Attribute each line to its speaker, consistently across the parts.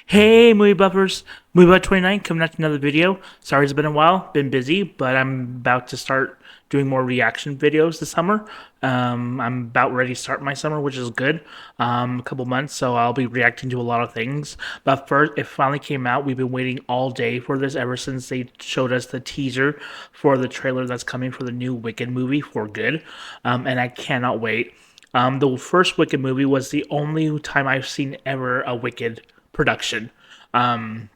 Speaker 1: Hey, movie buffers! Movie Buff 29 coming out to another video. Sorry it's been a while, been busy, but I'm about to start doing more reaction videos this summer. I'm about ready to start my summer, which is good. A couple months, so I'll be reacting to a lot of things. But first, it finally came out. We've been waiting all day for this ever since they showed us the teaser for the trailer that's coming for the new Wicked movie for good. And I cannot wait. The first Wicked movie was the only time I've seen ever a Wicked production. Um,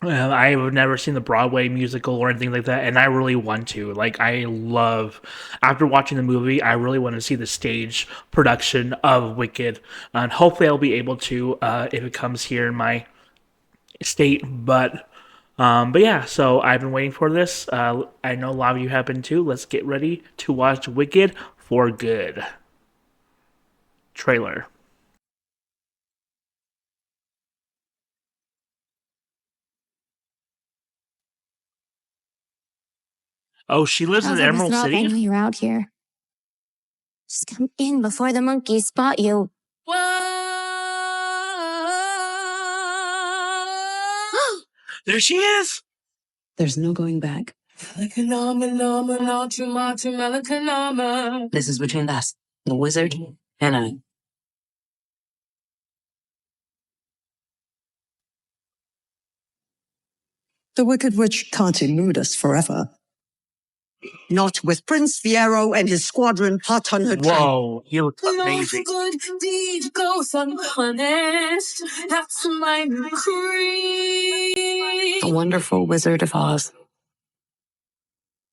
Speaker 1: I've never seen the Broadway musical or anything like that, and I really want to. Like, I love, after watching the movie, I really want to see the stage production of Wicked, and hopefully I'll be able to if it comes here in my state. But yeah, so I've been waiting for this. I know a lot of you have been too. Let's get ready to watch Wicked for good. Trailer. Oh, she lives in
Speaker 2: Alphabet
Speaker 1: Emerald
Speaker 2: Throb, I
Speaker 1: City?
Speaker 2: know you're out here. Just come in before the monkeys spot you. Whoa!
Speaker 1: There she is!
Speaker 3: There's no going back. This is between us, the wizard, and I.
Speaker 4: The Wicked Witch can't elude us forever. Not with Prince Fiero and his squadron hot on her trail.
Speaker 1: Whoa, he looks amazing.
Speaker 3: No good deed goes unpunished. That's my creed. The wonderful Wizard of Oz.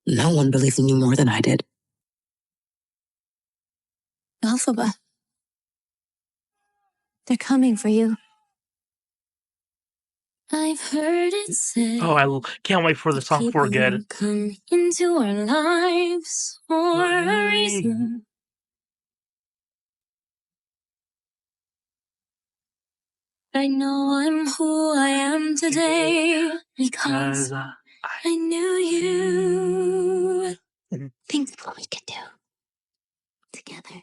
Speaker 3: No one believed in you more than I did.
Speaker 2: Alphabet. They're coming for you. I've heard it said.
Speaker 1: Oh, can't wait for the song for good.
Speaker 2: Come into our lives for a reason. I know I'm who I am today because I knew you. Things we could do together.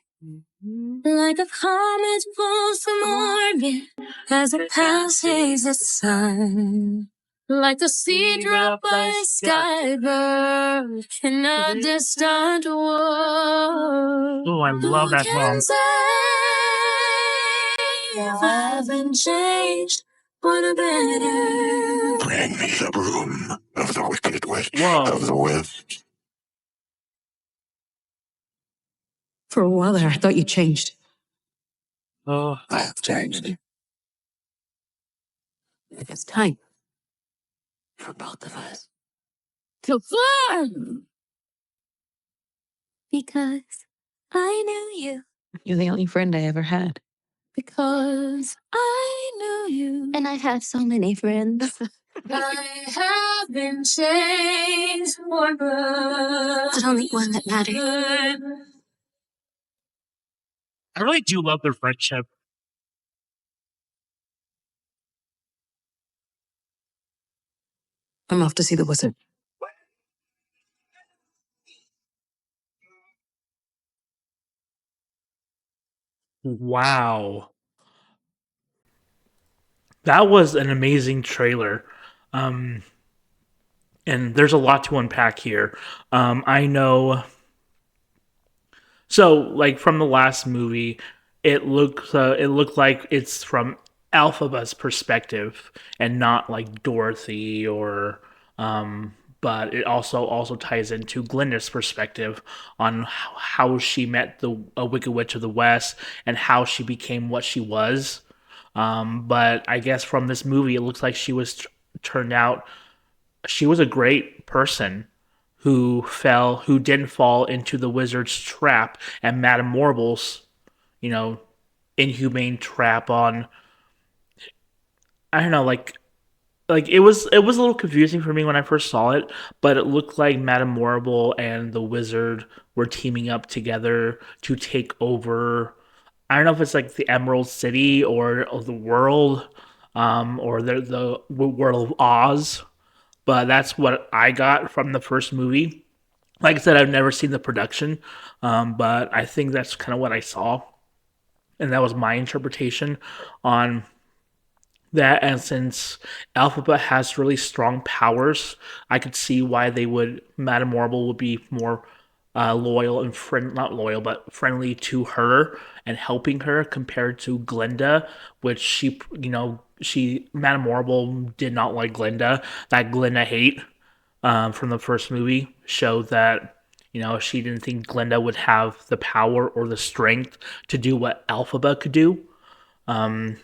Speaker 2: Like a comet pulls from orbit as it passes the sun. Like the seed dropped by a skybird in a distant world.
Speaker 1: Oh, I love that song.
Speaker 2: I haven't changed for the better.
Speaker 5: Bring me the broom of the Wicked Witch
Speaker 1: Whoa.
Speaker 5: of the West.
Speaker 3: For a while there, I thought you changed.
Speaker 1: Oh,
Speaker 5: I have changed
Speaker 3: It's time for both of us.
Speaker 2: To fly! Because I knew you.
Speaker 3: You're the only friend I ever had.
Speaker 2: Because I knew you. And I've had so many friends. I have been changed for good. There's only one that matters.
Speaker 1: I really do love their friendship.
Speaker 3: I'm off to see the wizard.
Speaker 1: Wow. That was an amazing trailer. Um, and there's a lot to unpack here. I know. So, like from the last movie, it looked like it's from Alphaba's perspective and not like Dorothy or but it also ties into Glinda's perspective on how she met the Wicked Witch of the West and how she became what she was. But I guess from this movie, it looks like she was turned out. She was a great person who didn't fall into the wizard's trap and Madame Morble's, you know, inhumane trap on. I don't know, like it was a little confusing for me when I first saw it, but it looked like Madame Morrible and the wizard were teaming up together to take over. I don't know if it's like the Emerald City or the world, or the world of Oz, but that's what I got from the first movie. Like I said, I've never seen the production, but I think that's kind of what I saw, and that was my interpretation on that, and since Alphaba has really strong powers, I could see why they would Madame Marble would be more loyal and friend not loyal but friendly to her and helping her compared to Glinda, which she Madame Marble did not like Glinda. That Glinda hate from the first movie showed that she didn't think Glinda would have the power or the strength to do what Alphaba could do. Um,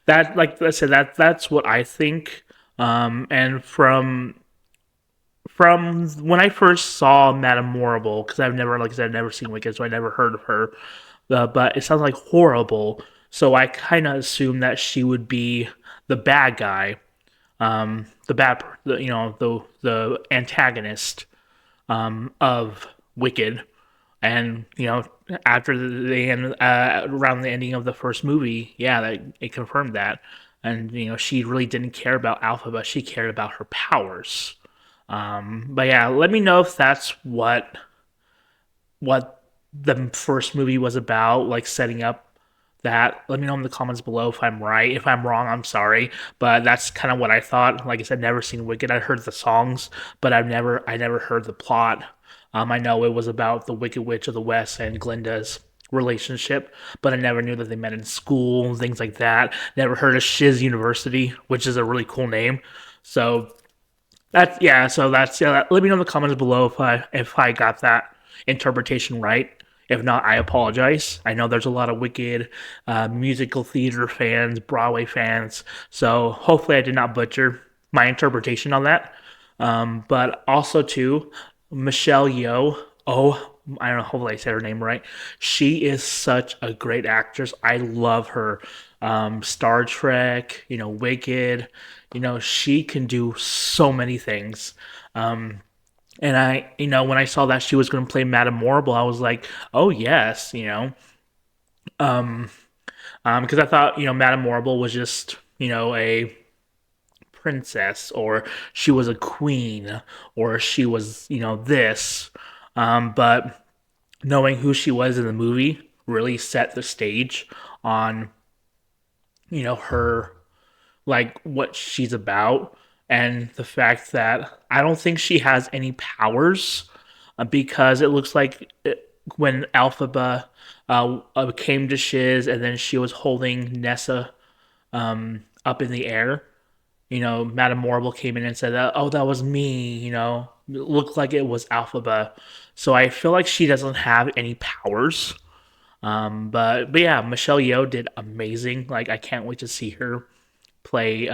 Speaker 1: that like I said, that's what I think. And from when I first saw Madame Morrible, because I've never, like I said, I've never seen Wicked, so I never heard of her. But it sounds like horrible, so I kind of assumed that she would be the bad guy, the bad, the antagonist of Wicked. And after the end, around the ending of the first movie, yeah, it confirmed that. And she really didn't care about Alpha, but she cared about her powers. But yeah, let me know if that's what the first movie was about, like setting up that. Let me know in the comments below if I'm right. If I'm wrong, I'm sorry. But that's kind of what I thought. Like I said, never seen Wicked. I heard the songs, but I never heard the plot. I know it was about the Wicked Witch of the West and Glinda's relationship, but I never knew that they met in school and things like that. Never heard of Shiz University, which is a really cool name. So that's yeah. So that's yeah. Let me know in the comments below if I got that interpretation right. If not, I apologize. I know there's a lot of Wicked musical theater fans, Broadway fans, so hopefully I did not butcher my interpretation on that. But also too, Michelle Yeoh. Oh, I don't know. Hopefully I said her name right. She is such a great actress. I love her. Star Trek, Wicked. She can do so many things. And when I saw that she was going to play Madame Morrible, I was like, oh yes, because I thought Madame Morrible was just a princess, or she was a queen, or she was this, but knowing who she was in the movie really set the stage on her, like what she's about, and the fact that I don't think she has any powers, because it looks like when Alphaba came to Shiz and then she was holding Nessa up in the air. Madame Morrible came in and said, "Oh, that was me." It looked like it was Alphaba, so I feel like she doesn't have any powers. But yeah, Michelle Yeoh did amazing. Like I can't wait to see her play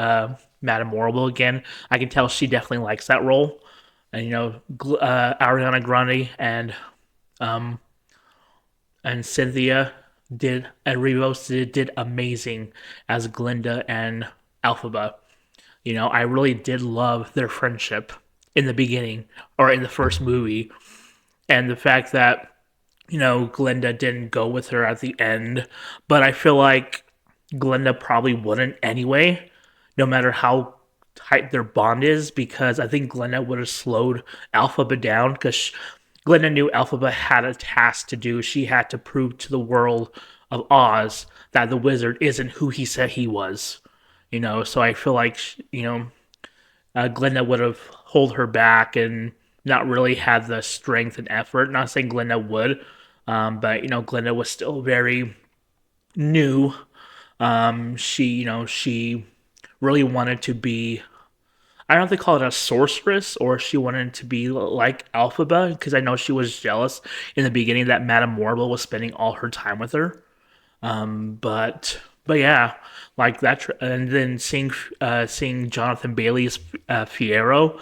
Speaker 1: Madame Morrible again. I can tell she definitely likes that role. And Ariana Grande um, and Cynthia did Erivo did amazing as Glinda and Alphaba. I really did love their friendship in the beginning, or in the first movie, and the fact that Glinda didn't go with her at the end, but I feel like Glinda probably wouldn't anyway, no matter how tight their bond is, because I think Glinda would have slowed Alphaba down, because Glinda knew Alphaba had a task to do. She had to prove to the world of Oz that the wizard isn't who he said he was. So I feel like Glinda would have hold her back and not really had the strength and effort. Not saying Glinda would, but Glinda was still very new. She really wanted to be. I don't know if they call it a sorceress, or she wanted to be like Alphaba, because I know she was jealous in the beginning that Madame Morrible was spending all her time with her. But yeah, like that, and then seeing Jonathan Bailey's Fiero,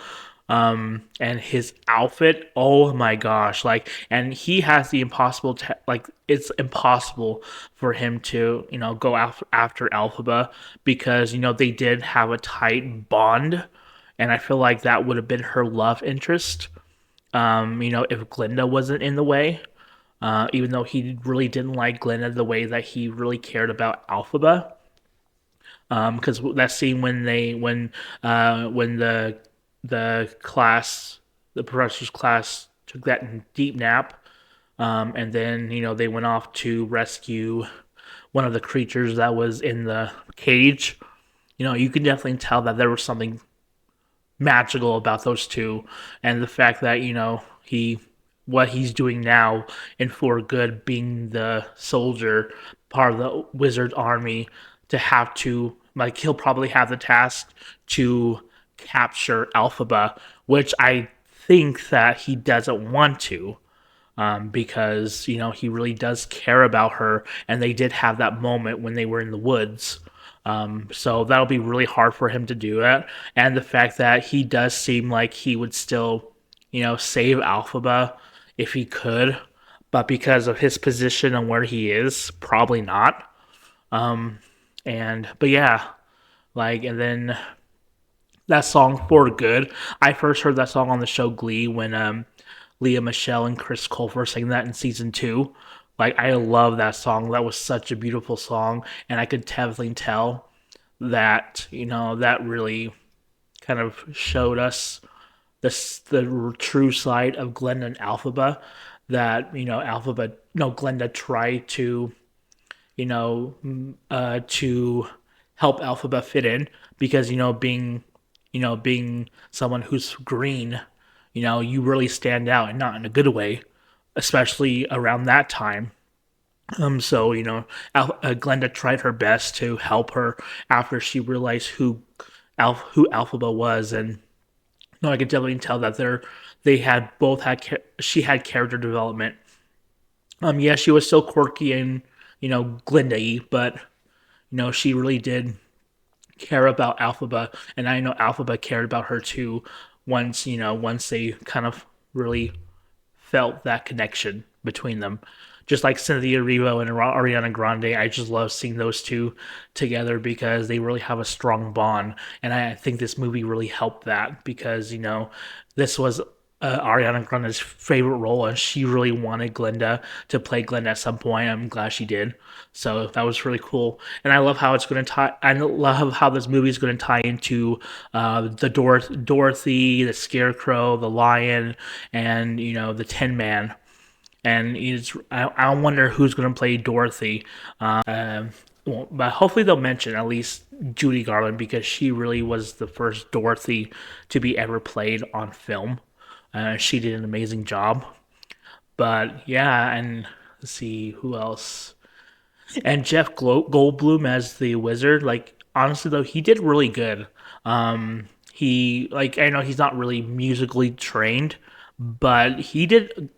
Speaker 1: and his outfit. Oh my gosh! Like, and he has the impossible. Like, it's impossible for him to go after Alphaba, because they did have a tight bond, and I feel like that would have been her love interest. If Glinda wasn't in the way, even though he really didn't like Glinda the way that he really cared about Alphaba. Because that scene when the professor's class took that deep nap, and then they went off to rescue one of the creatures that was in the cage. you can definitely tell that there was something magical about those two, and the fact that what he's doing now in For Good, being the soldier, part of the wizard army, to have to like he'll probably have the task to capture Alphaba, which I think that he doesn't want to, because he really does care about her, and they did have that moment when they were in the woods. So that'll be really hard for him to do that, and the fact that he does seem like he would still, save Alphaba if he could, but because of his position and where he is, probably not. And but yeah, and then that song For Good. I first heard that song on the show Glee when Leah Michelle and Chris Colfer sang that in season 2. Like I love that song. That was such a beautiful song, and I could definitely tell that that really kind of showed us the true side of Glenda and Alphaba. That Alphaba, no, Glenda tried to to help Alphaba fit in because being someone who's green, you really stand out and not in a good way, especially around that time. So Glenda tried her best to help her after she realized who Alphaba was, and no, I could definitely tell that they had both had she had character development. Yeah, she was still quirky and Glinda-y, but she really did care about Alphaba, and I know Alphaba cared about her too. Once they kind of really felt that connection between them. Just like Cynthia Erivo and Ariana Grande, I just love seeing those two together because they really have a strong bond. And I think this movie really helped that because, this was Ariana Grande's favorite role, and she really wanted Glinda to play Glinda at some point. I'm glad she did. So that was really cool, and I love how it's going to tie. I love how this movie is going to tie into the Dorothy, the Scarecrow, the Lion, and the Tin Man. And I wonder who's going to play Dorothy. Well, but hopefully they'll mention at least Judy Garland because she really was the first Dorothy to be ever played on film. She did an amazing job. But yeah, and let's see who else. And Jeff Goldblum as the wizard. Like honestly though, he did really good. He I know he's not really musically trained, but he did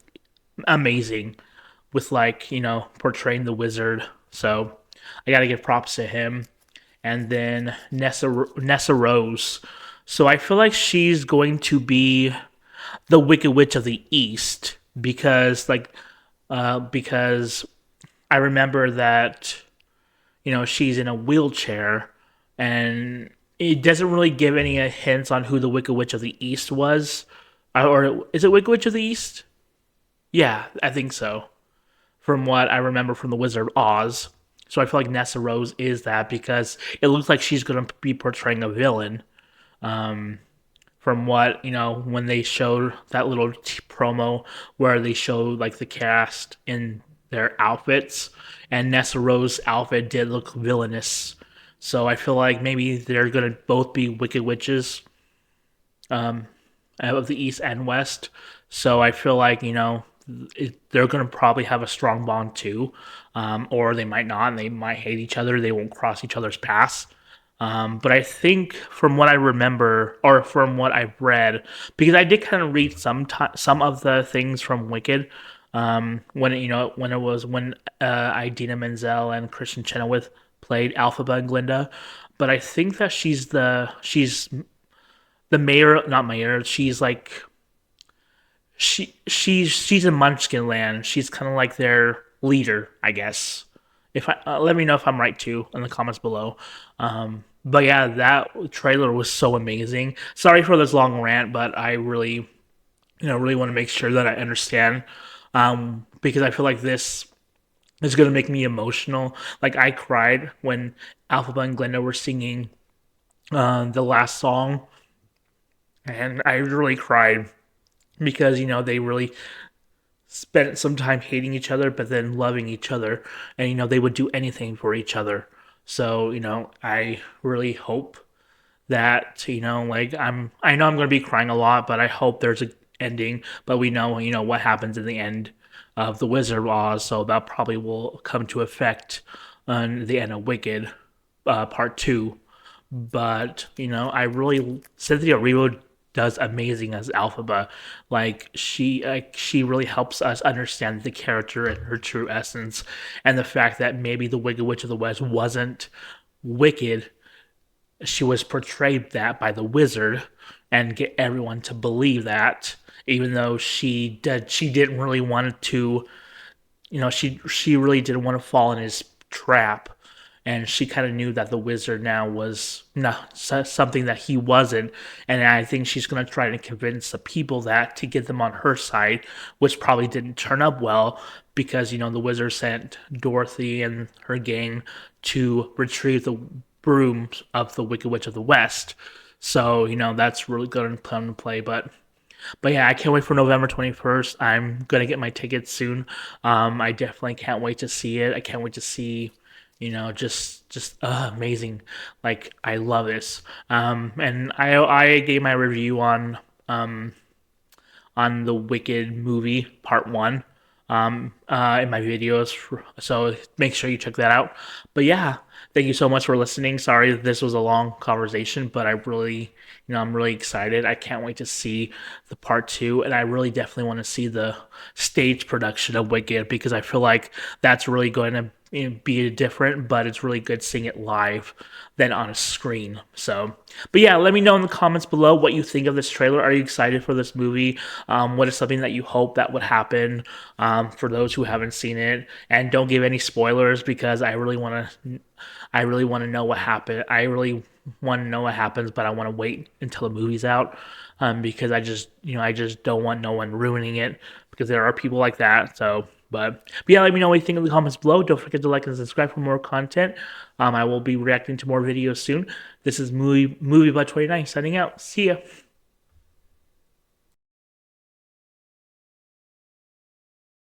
Speaker 1: amazing with portraying the wizard. So I gotta give props to him. And then Nessa Rose. So I feel like she's going to be the Wicked Witch of the East because I remember that she's in a wheelchair, and it doesn't really give any hints on who the Wicked Witch of the East was, or is it Wicked Witch of the East? Yeah, I think so. From what I remember from the Wizard of Oz, so I feel like Nessa Rose is that because it looks like she's going to be portraying a villain. Um, from what when they showed that little promo where they showed the cast in their outfits, and Nessa Rose's outfit did look villainous. So I feel like maybe they're gonna both be wicked witches, um, of the east and west. So I feel like they're gonna probably have a strong bond too, or they might not. And they might hate each other. They won't cross each other's paths. But I think from what I remember, or from what I've read, because I did kind of read some of the things from Wicked, when Idina Menzel and Christian Chenoweth played Alphaba and Glinda, but I think that she's the mayor, not mayor. She's she's in Munchkin Land. She's kind of like their leader, I guess. If I let me know if I'm right too in the comments below. But yeah, that trailer was so amazing. Sorry for this long rant, but I really, really want to make sure that I understand, because I feel like this is gonna make me emotional. Like I cried when Alphaba and Glenda were singing the last song, and I really cried because they really spent some time hating each other, but then loving each other, and they would do anything for each other. So, I really hope that, like I know I'm going to be crying a lot, but I hope there's a ending. But we know, what happens in the end of the Wizard of Oz, so that probably will come to effect on the end of Wicked, part two. But I really Cynthia Erivo does amazing as Alphaba. She really helps us understand the character and her true essence, and the fact that maybe the Wicked Witch of the West wasn't wicked. She was portrayed that by the wizard, and get everyone to believe that, even though she didn't really want to, she really didn't want to fall in his trap, and she kind of knew that the wizard now was not something that he wasn't, and I think she's going to try to convince the people that to get them on her side, which probably didn't turn up well because the wizard sent Dorothy and her gang to retrieve the brooms of the Wicked Witch of the West. So that's really going to come to play, but yeah, I can't wait for November 21st. I'm gonna get my tickets soon. I definitely can't wait to see it. I can't wait to see, just amazing. Like I love this. And I gave my review on the Wicked movie part one in my videos. So make sure you check that out. But yeah, thank you so much for listening. Sorry that this was a long conversation, but I really, I'm really excited. I can't wait to see the part two, and I really definitely want to see the stage production of Wicked because I feel like that's really going to be different, but it's really good seeing it live than on a screen. So, but yeah, let me know in the comments below what you think of this trailer. Are you excited for this movie? What is something that you hope that would happen for those who haven't seen it? And don't give any spoilers because I really want to know what happened. I really want to know what happens, but I want to wait until the movie's out because I just don't want no one ruining it because there are people like that. So, but yeah, let me know what you think in the comments below. Don't forget to like and subscribe for more content. I will be reacting to more videos soon. This is Movie by 29 signing out. See ya.